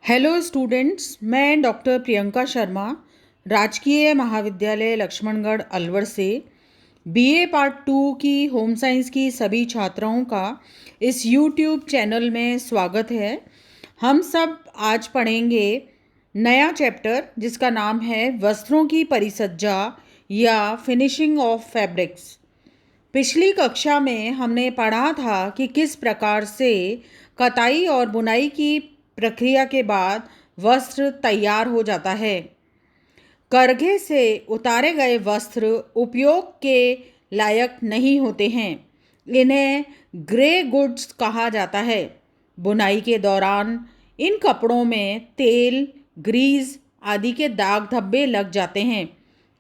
Hello students, मैं doctor Priyanka Sharma राजकीय महाविद्यालय लक्ष्मणगढ़ अलवर से बीए पार्ट 2 की होम साइंस की सभी छात्राओं का इस यूट्यूब चैनल में स्वागत है। हम सब आज पढ़ेंगे नया चैप्टर जिसका नाम है वस्त्रों की परिसज्जा या फिनिशिंग ऑफ फैब्रिक्स। पिछली कक्षा में हमने पढ़ा था कि किस प्रकार से कताई और बुनाई की प्रक्रिया के बाद वस्त्र तैयार हो जाता है। करघे से उतारे गए वस्त्र उपयोग के लायक नहीं होते हैं। इन्हें ग्रे गुड्स कहा जाता है। बुनाई के दौरान इन कपड़ों में तेल, ग्रीस आदि के दाग धब्बे लग जाते हैं।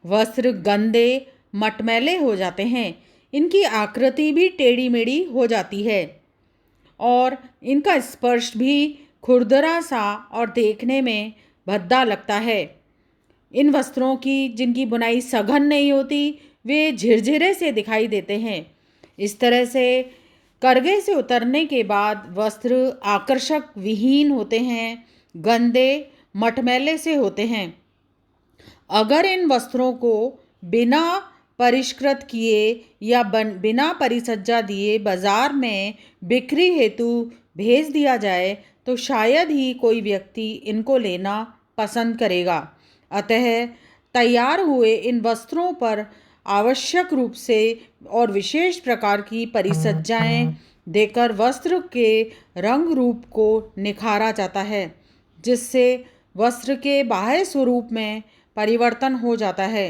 वस्त्र गंदे, मटमैले हो जाते हैं। इनकी आकृति भी टेढ़ी मेढ़ी हो जाती है और इनका स्पर्श भी खुरदरा सा और देखने में भद्दा लगता है। इन वस्त्रों की जिनकी बुनाई सघन नहीं होती वे झिरझिरे से दिखाई देते हैं। इस तरह से करघे से उतरने के बाद वस्त्र आकर्षक विहीन होते हैं, गंदे मटमैले से होते हैं। अगर इन वस्त्रों को बिना परिष्कृत किए या बिना परिसज्जा दिए बाजार में बिक्री हेतु भेज दिया जाए तो शायद ही कोई व्यक्ति इनको लेना पसंद करेगा। अतः तैयार हुए इन वस्त्रों पर आवश्यक रूप से और विशेष प्रकार की परिसज्जाएं देकर वस्त्र के रंग रूप को निखारा जाता है, जिससे वस्त्र के बाह्य स्वरूप में परिवर्तन हो जाता है।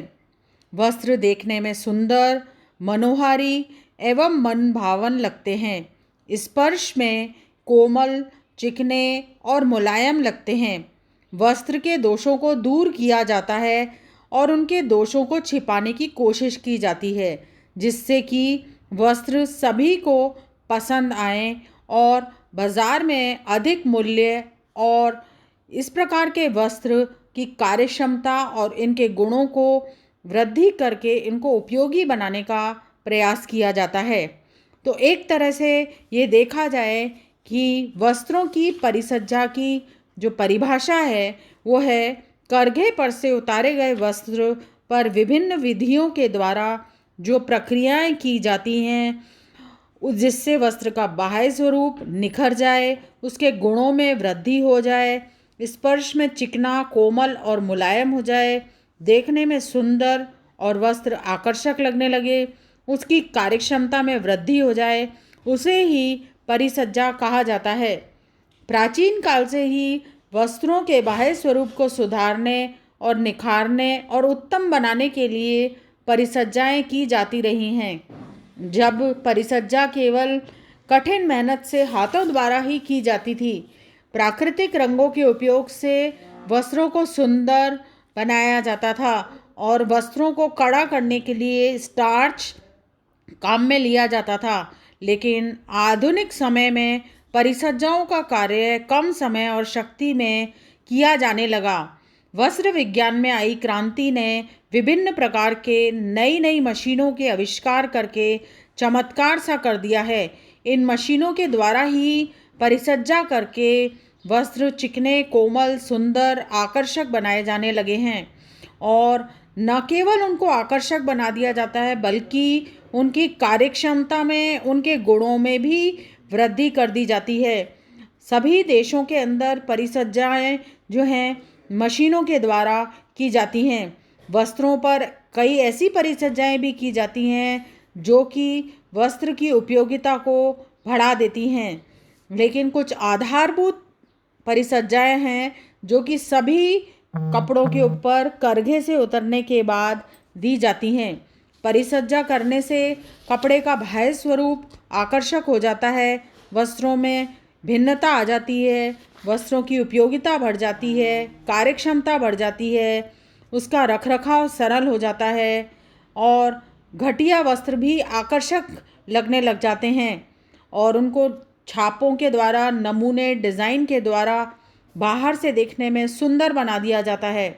वस्त्र देखने में सुंदर, मनोहारी एवं मन भावन लगते हैं। स्पर्श में कोमल, चिकने और मुलायम लगते हैं। वस्त्र के दोषों को दूर किया जाता है और उनके दोषों को छिपाने की कोशिश की जाती है, जिससे कि वस्त्र सभी को पसंद आए और बाज़ार में अधिक मूल्य और इस प्रकार के वस्त्र की कार्यक्षमता और इनके गुणों को वृद्धि करके इनको उपयोगी बनाने का प्रयास किया जाता है। तो एक तरह से ये देखा जाए कि वस्त्रों की परिसज्जा की जो परिभाषा है वो है करघे पर से उतारे गए वस्त्र पर विभिन्न विधियों के द्वारा जो प्रक्रियाएं की जाती हैं जिससे वस्त्र का बाह्य स्वरूप निखर जाए, उसके गुणों में वृद्धि हो जाए, स्पर्श में चिकना, कोमल और मुलायम हो जाए, देखने में सुंदर और वस्त्र आकर्षक लगने लगे, उसकी कार्यक्षमता में वृद्धि हो जाए, उसे ही परिसज्जा कहा जाता है। प्राचीन काल से ही वस्त्रों के बाह्य स्वरूप को सुधारने और निखारने और उत्तम बनाने के लिए परिसज्जाएं की जाती रही हैं। जब परिसज्जा केवल कठिन मेहनत से हाथों द्वारा ही की जाती थी, प्राकृतिक रंगों के उपयोग से वस्त्रों को सुंदर बनाया जाता था और वस्त्रों को कड़ा करने के लिए स्टार्च काम में लिया जाता था। लेकिन आधुनिक समय में परिसज्जाओं का कार्य कम समय और शक्ति में किया जाने लगा। वस्त्र विज्ञान में आई क्रांति ने विभिन्न प्रकार के नई नई मशीनों के आविष्कार करके चमत्कार सा कर दिया है। इन मशीनों के द्वारा ही परिसज्जा करके वस्त्र चिकने, कोमल, सुंदर, आकर्षक बनाए जाने लगे हैं और न केवल उनको आकर्षक बना दिया जाता है बल्कि उनकी कार्यक्षमता में, उनके गुणों में भी वृद्धि कर दी जाती है। सभी देशों के अंदर परिसज्जाएं जो हैं मशीनों के द्वारा की जाती हैं। वस्त्रों पर कई ऐसी परिसज्जाएं भी की जाती हैं जो कि वस्त्र की उपयोगिता को बढ़ा देती हैं, लेकिन कुछ आधारभूत परिसज्जाएं हैं जो कि सभी कपड़ों के ऊपर करघे से उतरने के बाद दी जाती हैं। परिसज्जा करने से कपड़े का बाह्य स्वरूप आकर्षक हो जाता है, वस्त्रों में भिन्नता आ जाती है, वस्त्रों की उपयोगिता बढ़ जाती है, कार्यक्षमता बढ़ जाती है, उसका रखरखाव सरल हो जाता है और घटिया वस्त्र भी आकर्षक लगने लग जाते हैं और उनको छापों के द्वारा, नमूने, डिज़ाइन के द्वारा बाहर से देखने में सुंदर बना दिया जाता है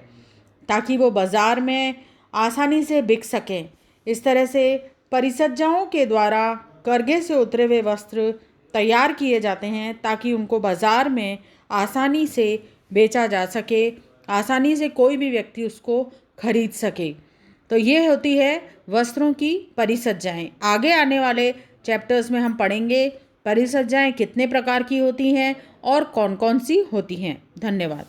ताकि वो बाज़ार में आसानी से बिक सकें। इस तरह से परिसज्जाओं के द्वारा करघे से उतरे हुए वस्त्र तैयार किए जाते हैं ताकि उनको बाज़ार में आसानी से बेचा जा सके, आसानी से कोई भी व्यक्ति उसको खरीद सके। तो ये होती है वस्त्रों की परिसज्जाएं। आगे आने वाले चैप्टर्स में हम पढ़ेंगे परिसज्जाएं कितने प्रकार की होती हैं और कौन कौन सी होती हैं। धन्यवाद।